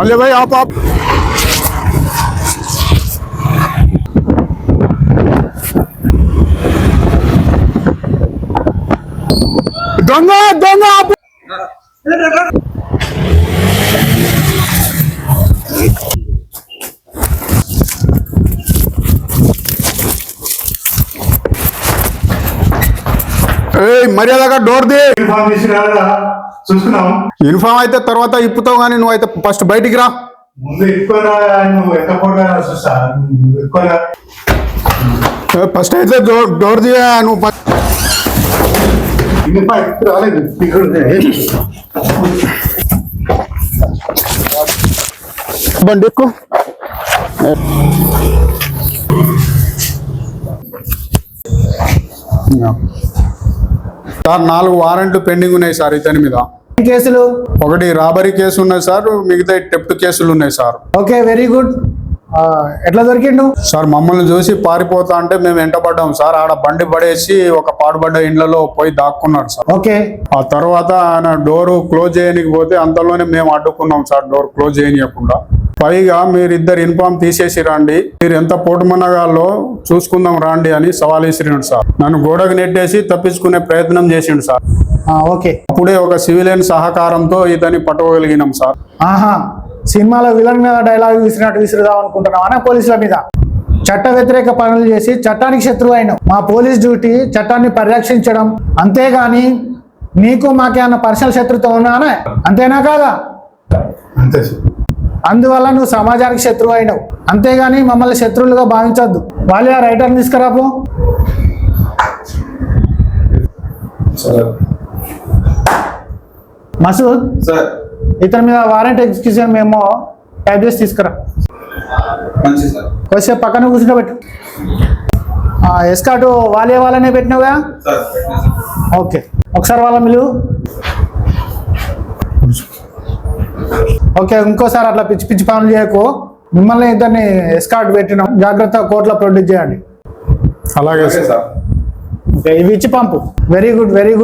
अले भाई आप दंगा दंगा आप మర్యాదగా డోర్ ది. చూసుకున్నాం. యూనిఫామ్ అయితే తర్వాత ఇప్పుతావు కానీ నువ్వు అయితే ఫస్ట్ బయటికి రా. ముందు ఎక్కువరా నువ్వు ఎంత కూడా చూస్తా ఎక్కువరా. ఫస్ట్ అయితే డోర్ దిగా నువ్వు రాలేదు. బండి ఎక్కువ సార్ 4 వారెంట్లు పెండింగ్ ఉన్నాయి సార్ ఇతని మీద. కేసులు? ఒకటి రాబరీ కేసు ఉన్నాయి సార్, మిగతా టెప్ట్ కేసులు ఉన్నాయి సార్. Okay, very good. ఎట్లా దొరికిండు సార్? మమ్మల్ని చూసి పారిపోతా అంటే మేము వెంటబడ్డాం సార్. ఆడ బండి పడేసి ఒక పాడుబడ్డ ఇండ్లలో పోయి దాక్కున్నాడు సార్. ఓకే. ఆ తర్వాత ఆయన డోరు క్లోజ్ చేయడానికి పోతే అంతలోనే మేము అడ్డుకున్నాం సార్, డోర్ క్లోజ్ చేయకుండా. పైగా మీరిద్దరు ఇన్ఫామ్ తీసేసి రండి, మీరు ఎంత పోటుమన్నగాల్లో చూసుకుందాం రండి అని సవాల్ విసిరిండు సార్. నన్ను గోడకు నెట్టేసి తప్పించుకునే ప్రయత్నం చేసిండు సార్. ఓకే. అప్పుడే ఒక సివిలియన్ సహకారంతో ఇతన్ని పట్టుకోగలిగినాం సార్. ఆహా, సినిమాలో విలన్ మీద డైలాగ్ విసిరినట్టు విసిరుదాం అనుకుంటున్నావా పోలీసుల మీద? చట్ట వ్యతిరేక పనులు చేసి చట్టానికి శత్రువు అయినావు. మా పోలీస్ డ్యూటీ చట్టాన్ని పరిరక్షించడం, అంతేగాని నీకు మాకేమన్నా పర్సనల్ శత్రుత్వం ఉన్నానా? అంతేనా కాదా? అంతే. అందువల్ల నువ్వు సమాజానికి శత్రువు అయినావు, అంతేగాని మమ్మల్ని శత్రువులుగా భావించద్దు. వాళ్ళే ఆ రైటర్ని తీసుకురాపు. మసూద్, ఇతని మీద వారెంట్ ఎగ్జిక్యూషన్ మేము టైప్ చేసి తీసుకురా. వచ్చే పక్కన కూర్చుంటబెట్టు. ఎస్కాటు వాళ్ళనే పెట్టినావుగా? ఓకే, ఒకసారి వాళ్ళ మిలువు. ఓకే, ఇంకోసారి అట్లా పిచ్చి పిచ్చి పనులు చేయకు. మిమ్మల్ని ఇద్దరిని ఎస్కాట్ పెట్టినాం, జాగ్రత్తగా కోర్టులో ప్రొడ్యూస్ చేయండి. అలాగే సార్. ఓకే, ఇవి ఇచ్చి పంపు. Very good, very good.